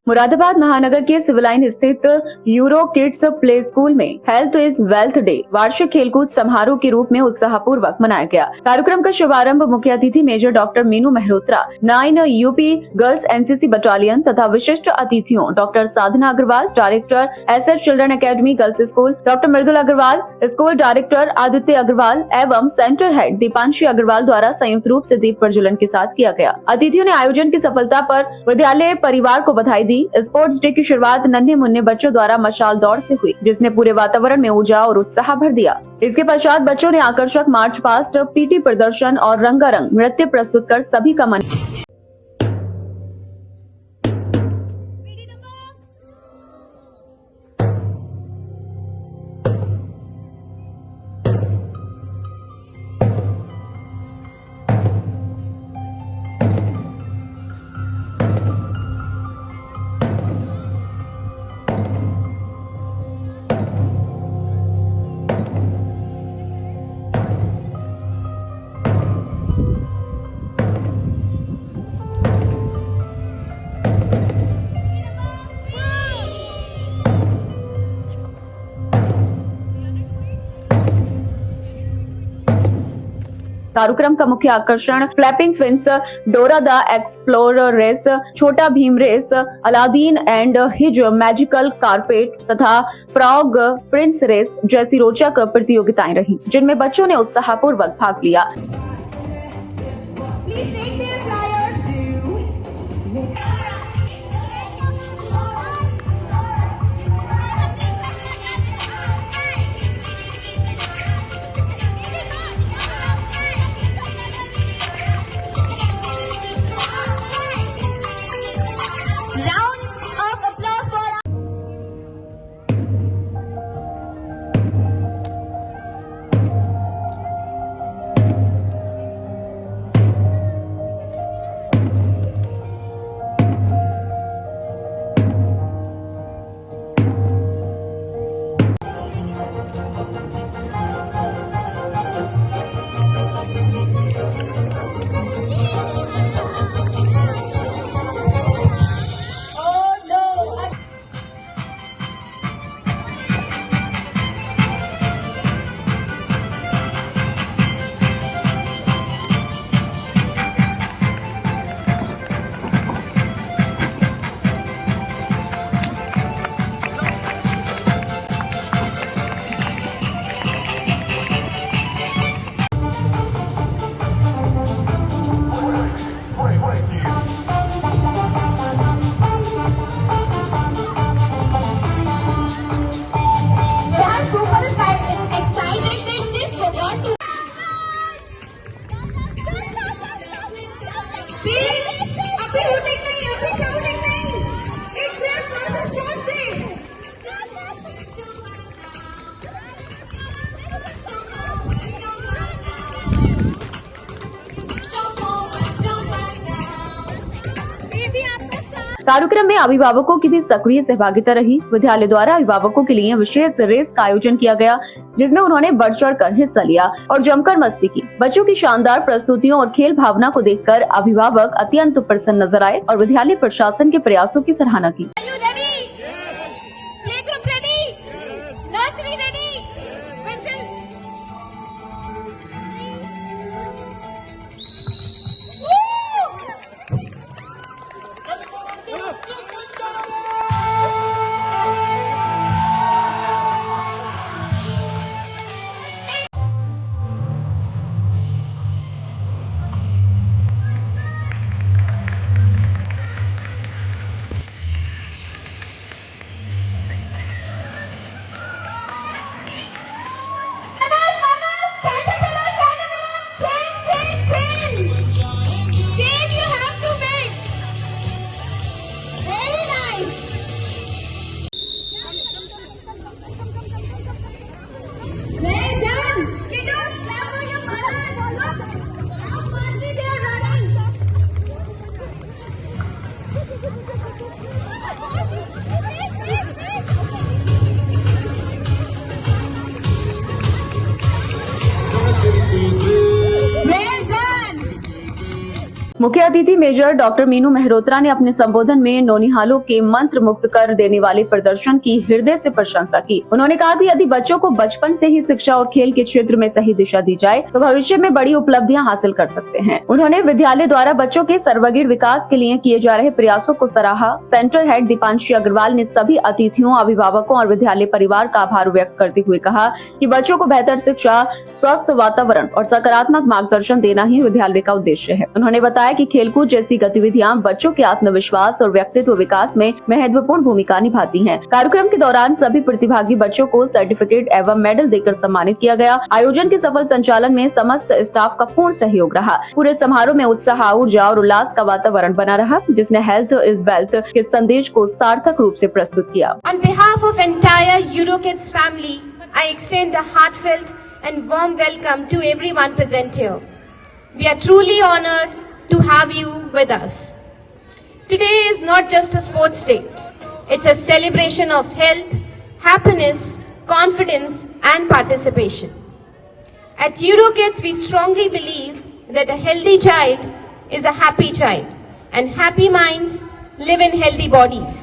मुरादाबाद महानगर के civil line स्थित यूरो किड्स प्ले स्कूल में हेल्थ इज वेल्थ डे वार्षिक खेलकूद समारोह के रूप में उत्साहपूर्वक मनाया गया। कार्यक्रम का शुभारंभ मुख्य अतिथि major doctor Meenu Mehrotra, 9 UP girls NCC battalion तथा विशिष्ट अतिथियों doctor Sadhana Agrawal, director SH children academy girls school, doctor Mridul Agrawal, school director Aditya Agrawal एवं सेंटर हेड दीपांशी अग्रवाल द्वारा संयुक्त रूप से दीप प्रज्वलन के साथ किया गया। अतिथियों ने आयोजन की सफलता पर विद्यालय परिवार को बधाई दी। स्पोर्ट्स डे की शुरुआत नन्हे मुन्ने बच्चों द्वारा मशाल दौड़ से हुई, जिसने पूरे वातावरण में ऊर्जा और उत्साह भर दिया। इसके पश्चात बच्चों ने आकर्षक मार्च पास्ट, पीटी प्रदर्शन और रंगारंग नृत्य प्रस्तुत कर सभी का मन कार्यक्रम का मुख्य आकर्षण flapping fins, Dora the explorer race, Chhota Bheem race, Aladdin and his magical carpet तथा फ्रॉग प्रिंस रेस जैसी रोचक प्रतियोगिताएं रही, जिनमें बच्चों ने उत्साहपूर्वक भाग लिया। कार्यक्रम में अभिभावकों की भी सक्रिय सहभागिता रही। विद्यालय द्वारा अभिभावकों के लिए विशेष रेस का आयोजन किया गया, जिसमें उन्होंने बढ़ चढ़ कर हिस्सा लिया और जमकर मस्ती की। बच्चों की शानदार प्रस्तुतियों और खेल भावना को देखकर अभिभावक अत्यंत प्रसन्न नजर आए और विद्यालय प्रशासन के प्रयासों की सराहना की। मुख्य अतिथि मेजर डॉक्टर मीनू मेहरोत्रा ने अपने संबोधन में नौनिहालों के मंत्र मुक्त कर देने वाले प्रदर्शन की हृदय से प्रशंसा की। उन्होंने कहा कि यदि बच्चों को बचपन से ही शिक्षा और खेल के क्षेत्र में सही दिशा दी जाए तो भविष्य में बड़ी उपलब्धियां हासिल कर सकते हैं। उन्होंने विद्यालय द्वारा बच्चों के सर्वांगीण विकास के लिए किए जा रहे प्रयासों को सराहा। सेंटर हेड दीपांशी अग्रवाल ने सभी अतिथियों, अभिभावकों और विद्यालय परिवार का आभार व्यक्त करते हुए कहा कि बच्चों को बेहतर शिक्षा, स्वस्थ वातावरण और सकारात्मक मार्गदर्शन देना ही विद्यालय का उद्देश्य है। उन्होंने बताया कि खेलकूद जैसी गतिविधियां बच्चों के आत्मविश्वास और व्यक्तित्व विकास में महत्वपूर्ण भूमिका निभाती हैं। कार्यक्रम के दौरान सभी प्रतिभागी बच्चों को सर्टिफिकेट एवं मेडल देकर सम्मानित किया गया। आयोजन के सफल संचालन में समस्त स्टाफ का पूर्ण सहयोग रहा। पूरे समारोह में उत्साह, ऊर्जा और उल्लास का वातावरण बना रहा, जिसने हेल्थ इज वेल्थ के संदेश को सार्थक रूप से प्रस्तुत किया। On behalf of entire EuroKids family, I extend a heartfelt and warm welcome to everyone present here. We are truly honored to have you with us. Today is not just a sports day. It's a celebration of health, happiness, confidence and participation. At EuroKids, we strongly believe that a healthy child is a happy child and happy minds live in healthy bodies.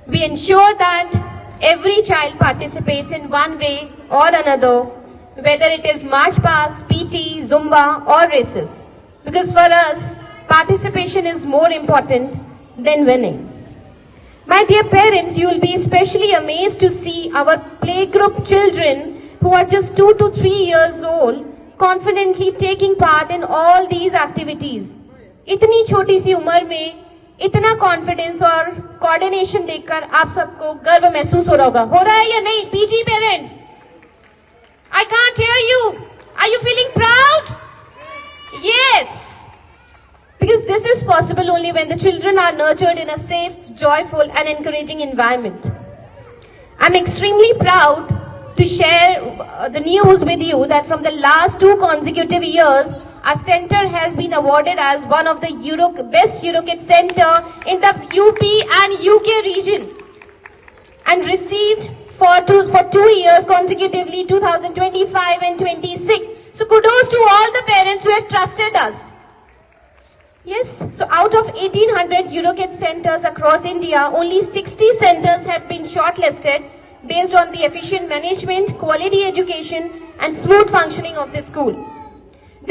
We ensure that every child participates in one way or another, whether it is march past, PT, Zumba or races. Because for us, participation is more important than winning. My dear parents, you will be especially amazed to see our playgroup children who are just 2 to 3 years old confidently taking part in all these activities. इतनी छोटी सी उम्र में इतना confidence और coordination देखकर आप सबको गर्व महसूस हो रहा है या नहीं? PG parents, I can't hear you. Are you feeling proud? Yes. Because this is possible only when the children are nurtured in a safe, joyful and encouraging environment. I'm extremely proud to share the news with you that from the last 2 consecutive years, our center has been awarded as one of the best EuroKids center in the UP and UK region and received for 2 years consecutively, 2025 and 26. So kudos to all the parents who have trusted us. Yes, so out of 1800 EuroKids centers across India, only 60 centers have been shortlisted based on the efficient management, quality education and smooth functioning of the school.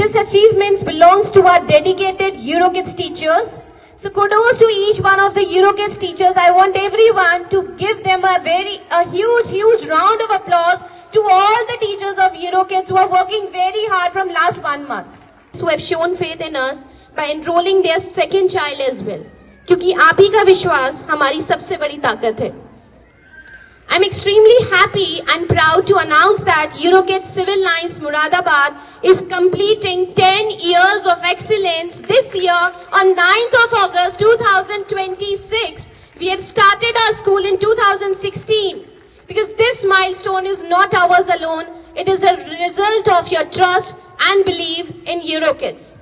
This achievement belongs to our dedicated EuroKids teachers. So kudos to each one of the EuroKids teachers. I want everyone to give them a huge round of applause to all the teachers of EuroKids who are working very hard from last 1 month. Who have shown faith in us by enrolling their second child as well. क्योंकि आप ही का विश्वास हमारी सबसे बड़ी ताकत है. I'm extremely happy and proud to announce that EuroKids Civil Lines Moradabad is completing 10 years of excellence this year on 9th of August 2026. We have started our school in 2016 because this milestone is not ours alone. It is a result of your trust and belief in EuroKids.